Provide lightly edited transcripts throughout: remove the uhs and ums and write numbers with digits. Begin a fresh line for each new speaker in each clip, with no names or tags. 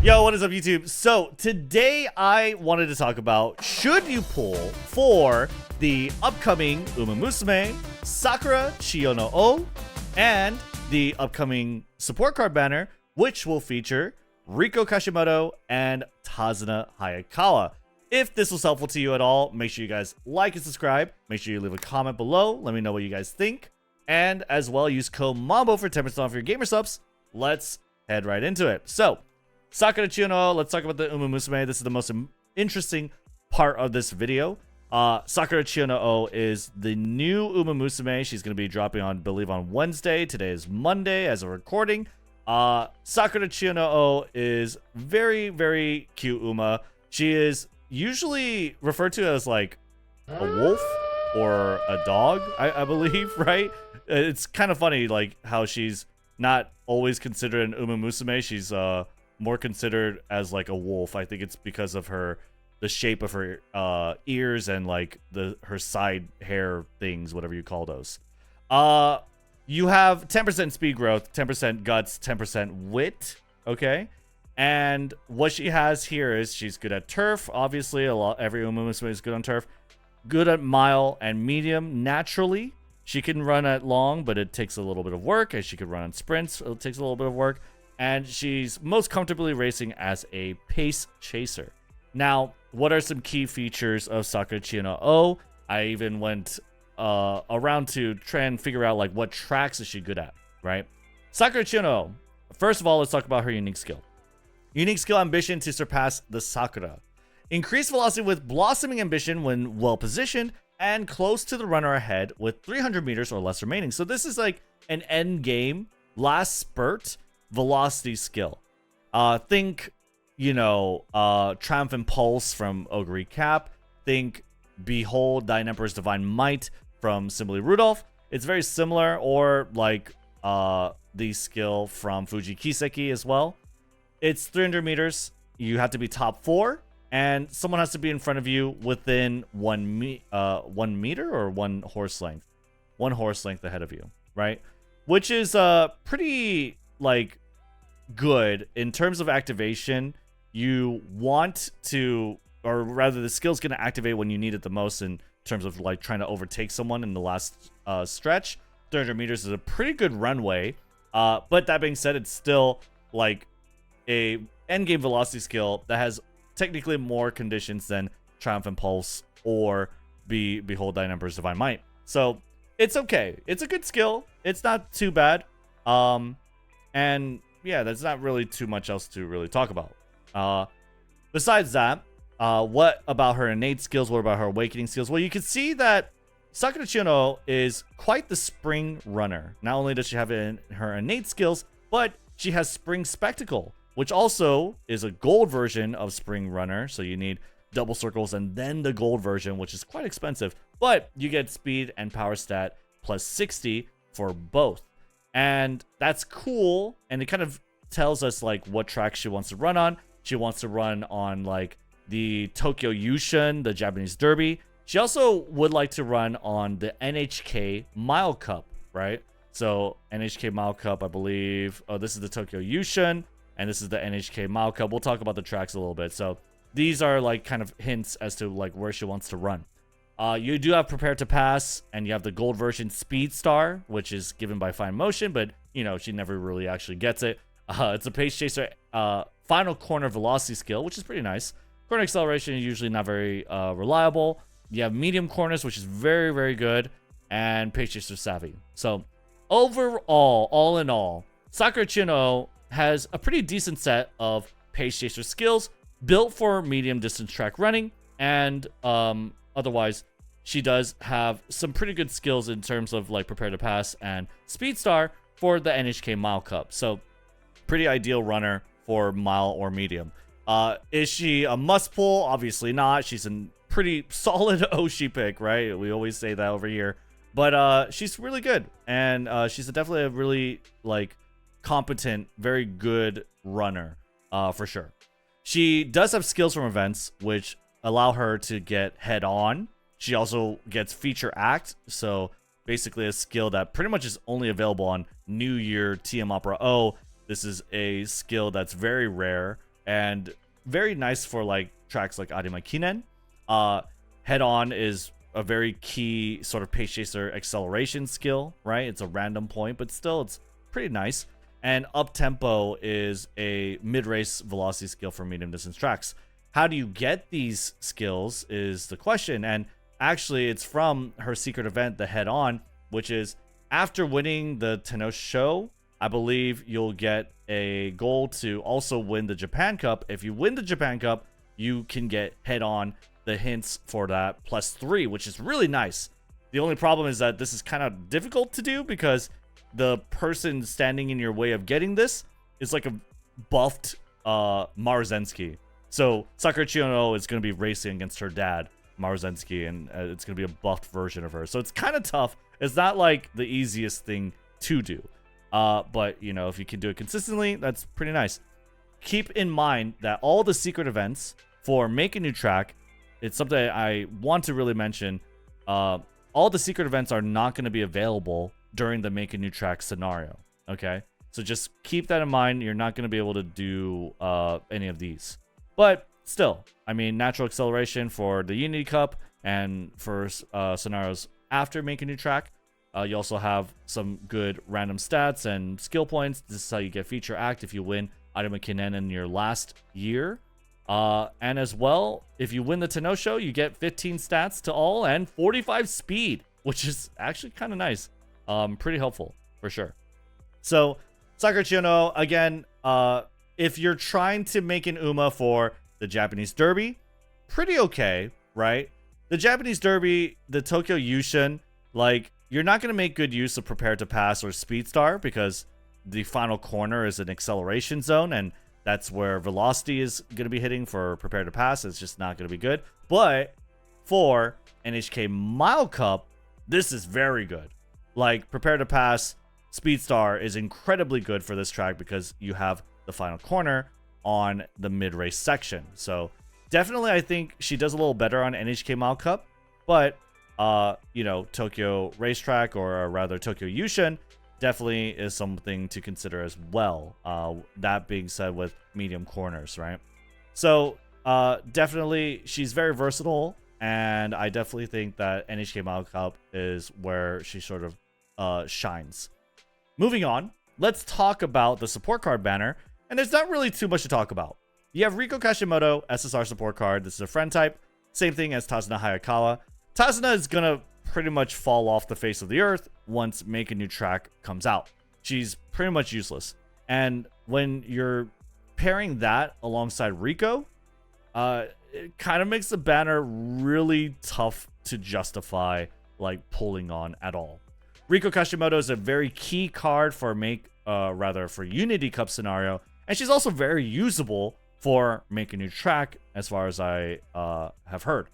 Yo, what is up, YouTube? So today I wanted to talk about, should you pull for the upcoming Umamusume, Sakura Chiyono O, and the upcoming support card banner, which will feature Riko Kashimoto and Tazuna Hayakawa. If this was helpful to you at all, make sure you guys like and subscribe. Make sure you leave a comment below. Let me know what you guys think. And as well, use code MAMBO for 10% off your gamer subs. Let's head right into it. So, Sakura Chiyono O, let's talk about the Umamusume. This is the most interesting part of this video. Sakura Chiyono O is the new Umamusume. She's going to be dropping on, I believe, on Wednesday. Today is Monday as a recording. Sakura Chiyono O is very, very cute Uma. She is usually referred to as like a wolf or a dog, I believe, right? It's kind of funny, like how she's not always considered an Umamusume. She's more considered as like a wolf. I think it's because of the shape of her ears and like her side hair things, whatever you call those. You have 10% speed growth, 10% guts, 10% wit, okay? And what she has here is she's good at turf. Obviously, every Umamusume is good on turf. Good at mile and medium naturally. She can run at long, but it takes a little bit of work. And she can run on sprints. It takes a little bit of work. And she's most comfortably racing as a pace chaser. Now, what are some key features of Sakura Chiyono O? I even went around to try and figure out like what tracks is she good at, right? Sakura Chiyono O. First of all, let's talk about her unique skill. Unique skill ambition to surpass the Sakura. Increased velocity with blossoming ambition when well positioned and close to the runner ahead with 300 meters or less remaining. So this is like an end game, last spurt velocity skill. Think, Triumphant Pulse from Ogre Cap. Think Behold Thine Emperor's Divine Might from Simply Rudolph. It's very similar, or like the skill from Fuji Kiseki as well. It's 300 meters. You have to be top 4, and someone has to be in front of you within 1 meter or 1 horse length. 1 horse length ahead of you, right? Which is pretty like good in terms of activation. You want to, or rather the skill's going to activate when you need it the most in terms of like trying to overtake someone in the last stretch. 300 meters is a pretty good runway, but that being said, it's still like a endgame velocity skill that has technically more conditions than Triumphant Pulse or Behold Thine Emperor's Divine Might. So it's okay. It's a good skill. It's not too bad. And yeah, there's not really too much else to really talk about. Besides that, what about her innate skills? What about her awakening skills? Well, you can see that Sakura Chiyono O is quite the spring runner. Not only does she have it in her innate skills, but she has Spring Spectacle, which also is a gold version of Spring Runner. So you need double circles and then the gold version, which is quite expensive. But you get speed and power stat plus 60 for both. And that's cool. And it kind of tells us like what track she wants to run on. She wants to run on like the Tokyo Yushun, the Japanese Derby. She also would like to run on the NHK Mile Cup, right? So NHK Mile Cup, I believe. Oh, this is the Tokyo Yushun. And this is the NHK Mile Cup. We'll talk about the tracks a little bit. So these are like kind of hints as to like where she wants to run. You do have Prepare to Pass, and you have the gold version Speed Star, which is given by Fine Motion, but she never really actually gets it. It's a pace chaser final corner velocity skill, which is pretty nice. Corner acceleration is usually not very reliable. You have medium corners, which is very, very good, and pace chaser savvy. So overall, all in all, Sakura Chiyono O has a pretty decent set of pace chaser skills built for medium distance track running, and otherwise she does have some pretty good skills in terms of like Prepare to Pass and Speed Star for the NHK Mile Cup. So pretty ideal runner for mile or medium. Is she a must pull? Obviously not. She's a pretty solid Oshi pick, right? We always say that over here, but she's really good, and she's definitely a really like competent, very good runner, for sure. She does have skills from events, which allow her to get head on. She also gets feature act, so basically a skill that pretty much is only available on New Year TM Opera O. This is a skill that's very rare. and very nice for like tracks like Arima Kinen. Head on is a very key sort of pace chaser acceleration skill, right? It's a random point, but still it's pretty nice. And up tempo is a mid-race velocity skill for medium distance tracks. How do you get these skills is the question, and actually it's from her secret event, the Head On, which is after winning the Tenosho, I believe you'll get a goal to also win the Japan Cup. If you win the Japan Cup, you can get Head On, the hints for that +3, which is really nice. The only problem is that this is kind of difficult to do because the person standing in your way of getting this is like a buffed Maruzensky. So Sakura Chiyono O is going to be racing against her dad, Maruzensky, and it's going to be a buffed version of her. So it's kind of tough. It's not like the easiest thing to do. But, you know, if you can do it consistently, that's pretty nice. Keep in mind that all the secret events for Make a New Track, it's something I want to really mention. All the secret events are not going to be available during the Make a New Track scenario. Okay? So just keep that in mind. You're not going to be able to do any of these. But still, I mean, natural acceleration for the Unity Cup and for scenarios after Make a New Track. You also have some good random stats and skill points. This is how you get Feature Act if you win Arima Kinen in your last year. And as well, if you win the Tenosho, you get 15 stats to all and 45 speed, which is actually kind of nice. Pretty helpful, for sure. So, Sakura Chiyono, again, if you're trying to make an Uma for the Japanese Derby, pretty okay, right? The Japanese Derby, the Tokyo Yushun, like, you're not going to make good use of Prepare to Pass or Speed Star because the final corner is an acceleration zone, and that's where velocity is going to be hitting for Prepare to Pass. It's just not going to be good. But for NHK Mile Cup, this is very good. Like, Prepare to Pass, Speed Star is incredibly good for this track because you have the final corner on the mid-race section. So definitely I think she does a little better on NHK Mile Cup, but you know, Tokyo Racetrack, or rather Tokyo Yushun, definitely is something to consider as well. That being said, with medium corners, right? So definitely she's very versatile, and I definitely think that NHK Mile Cup is where she sort of shines. Moving on, let's talk about the support card banner. And there's not really too much to talk about. You have Riko Kashimoto, SSR support card. This is a friend type. Same thing as Tazuna Hayakawa. Tazuna is going to pretty much fall off the face of the earth once Make a New Track comes out. She's pretty much useless. And when you're pairing that alongside Riko, it kind of makes the banner really tough to justify like pulling on at all. Riko Kashimoto is a very key card for for Unity Cup scenario. And she's also very usable for Make a New Track, as far as I have heard.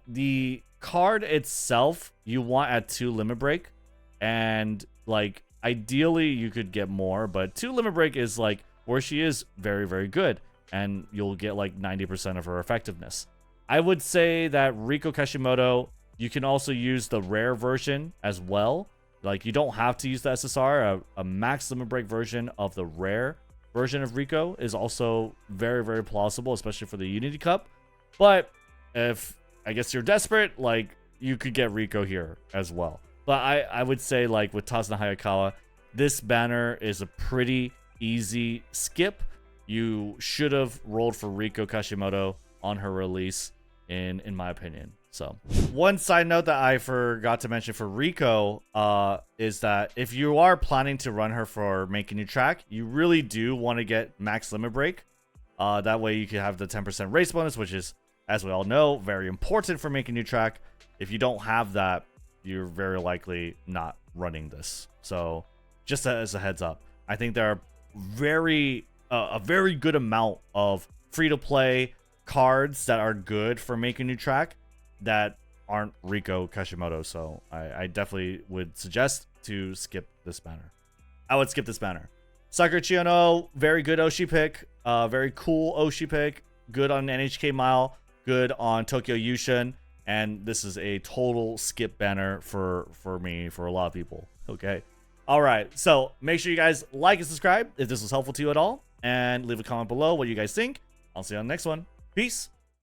The card itself, you want at 2 Limit Break. And, like, ideally you could get more. But 2 Limit Break is, like, where she is very, very good. And you'll get, like, 90% of her effectiveness. I would say that Riko Kashimoto, you can also use the rare version as well. Like, you don't have to use the SSR. A max Limit Break version of the rare version of Riko is also very, very plausible, especially for the Unity Cup. But if I guess you're desperate, like, you could get Riko here as well. But I would say, like, with Tazuna Hayakawa, this banner is a pretty easy skip. You should have rolled for Riko Kashimoto on her release, in my opinion. So, one side note that I forgot to mention for Riko is that if you are planning to run her for Make a New Track, you really do want to get Max Limit Break. That way you can have the 10% race bonus, which is, as we all know, very important for Make a New Track. If you don't have that, you're very likely not running this. So, just as a heads up, I think there are a very good amount of free-to-play cards that are good for Make a New Track that aren't Riko Kashimoto, so I definitely would suggest to skip this banner. I would skip this banner. Sakura Chiyono O, very good Oshi pick, very cool Oshi pick, good on NHK Mile, good on Tokyo Yushun, and this is a total skip banner for me, for a lot of people. Okay, all right, so make sure you guys like and subscribe if this was helpful to you at all, and leave a comment below what you guys think. I'll see you on the next one. Peace.